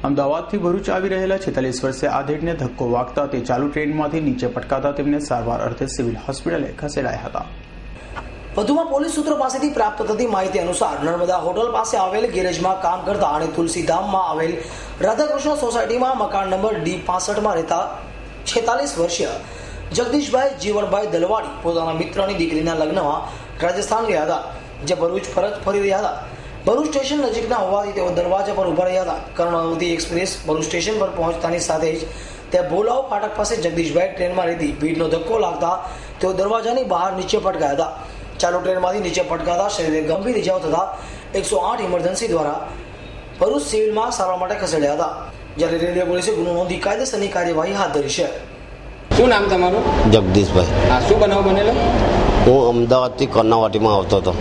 અમદાવાદથી ભરૂચ આવી રહેલા 46 વર્ષીય આધેડને ધક્કો વાગતા તે ચાલુ ટ્રેનમાંથી નીચે પટકાતા તેમને સારવાર અર્થે સિવિલ હોસ્પિટલે ખસેડાયા હતા। વધુમાં પોલીસ સૂત્રો પાસેથી પ્રાપ્ત થતી માહિતી અનુસાર નર્મદા હોટલ પાસે આવેલ ગેરેજમાં કામ કરતા અને તુલસીધામમાં આવેલ રાધાકૃષ્ણ સોસાયટીમાં મકાન નંબર D65માં રહેતા 46 વર્ષીય જગદીશભાઈ જીવણભાઈ દલવાડી પોતાના મિત્રની દીકરીના લગ્નમાં રાજસ્થાન ગયા હતા, જે ભરૂચ પરત ફરી રહ્યા હતા। ભરૂચ સ્ટેશન નજીકના હોવાથી તેઓ દરવાજા પર ઉભા રહ્યા હતા। કર્ણાવતી એક્સપ્રેસ ભરૂચ સ્ટેશન પર પહોંચતાની સાથે જ તે ભોલાવ ફાટક પાસે જગદીશભાઈ ટ્રેનમાં રહેતી ભીડનો ધક્કો લાગતા તેઓ દરવાજાની બહાર નીચે પટકાયા હતા। ચાલુ ટ્રેનમાંથી નીચે પટકાતા શરીરે ગંભીર ઇજાઓ થતા 108 ઇમરજન્સી દ્વારા ભરૂચ સિવિલમાં સારવાર માટે ખસેડ્યા હતા, જ્યારે રેલવે પોલીસે ગુનો નોંધી કાયદેસરની કાર્યવાહી હાથ ધરી છે। શું નામ તમારું? જગદીશભાઈ। હા, શું બનાવ બનેલો? હું અમદાવાદથી કર્ણાવતીમાં આવતો હતો,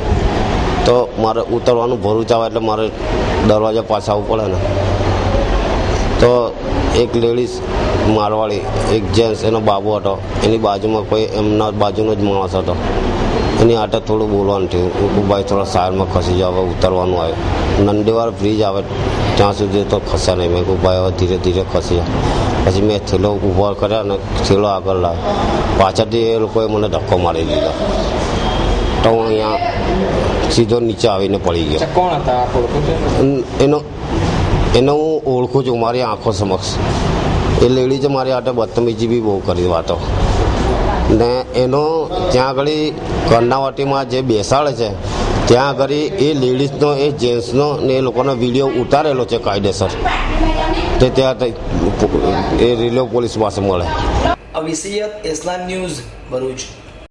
તો મારે ઉતરવાનું ભરૂચ આવે એટલે મારે દરવાજા પાસે આવવું પડે ને, તો એક લેડીઝ મારવાડી, એક જેન્ટ્સ, એનો બાબુ હતો, એની બાજુમાં કોઈ એમના બાજુનો જ માણસ હતો, એની આટે થોડું બોલવાનું થયું। હું ભાઈ થોડા સાઈડમાં ખસી જાવ, હવે ઉતરવાનું આવ્યું। નંદીવાર બ્રિજ આવે ત્યાં સુધી તો ખસ્યા નહીં। મેં કહું ભાઈ હવે ધીરે ધીરે ખસી જાય। પછી મેં થેલો ઊભો કર્યા અને થેલો આગળ લાવ્યો, પાછળથી એ લોકોએ મને ધક્કો મારી દીધો, તો હું અહીંયા સીધો નીચે આવીને પડી ગયો। કોણ હતા? એનો હું ઓળખું છું, મારી આંખો સમક્ષ। એ લેડીઝે મારી આટે બદતમીજી બી બહુ કરી વાતો, ને એનો ત્યાં આગળ કર્ણાવતીમાં જે બેસાડે છે ત્યાં આગળ એ લેડીઝનો, એ જેન્ટ્સનો ને એ લોકોનો વિડીયો ઉતારેલો છે કાયદેસર, તે ત્યાં એ રેલવે પોલીસ પાસે મળે। અવિસિયત એસલાન ન્યૂઝ ભરૂચ।